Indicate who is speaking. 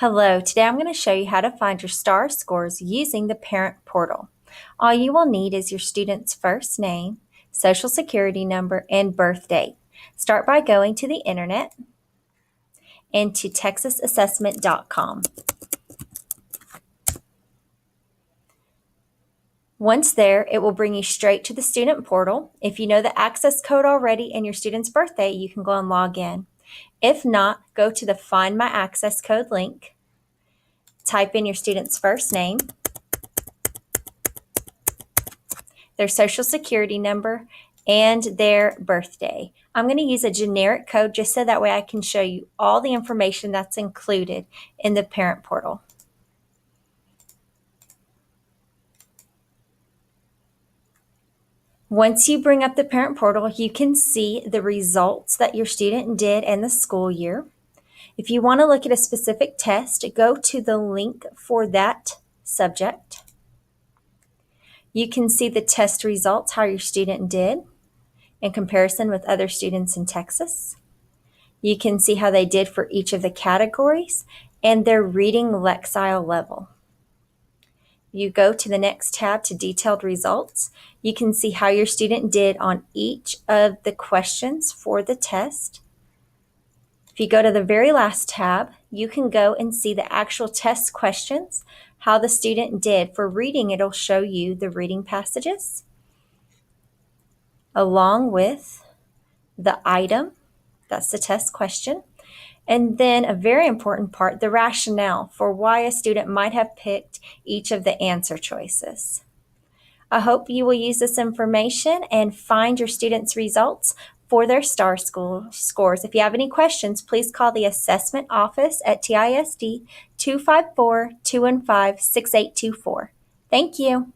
Speaker 1: Hello, today I'm going to show you how to find your STAAR scores using the Parent Portal. All you will need is your student's first name, social security number, and birth date. Start by going to the internet and to texasassessment.com. Once there, it will bring you straight to the student portal. If you know the access code already and your student's birthday, you can go and log in. If not, go to the Find My Access Code link, type in your student's first name, their social security number, and their birthday. I'm going to use a generic code just so that way I can show you all the information that's included in the parent portal. Once you bring up the parent portal, you can see the results that your student did in the school year. If you want to look at a specific test, go to the link for that subject. You can see the test results, how your student did in comparison with other students in Texas. You can see how they did for each of the categories and their reading lexile level. You go to the next tab to detailed results. You can see how your student did on each of the questions for the test. If you go to the very last tab, you can go and see the actual test questions, how the student did. For reading, it'll show you the reading passages along with the item. That's the test question. And then a very important part, the rationale for why a student might have picked each of the answer choices. I hope you will use this information and find your students' results for their STAAR scores. If you have any questions, please call the assessment office at TISD 254-215-6824. Thank you.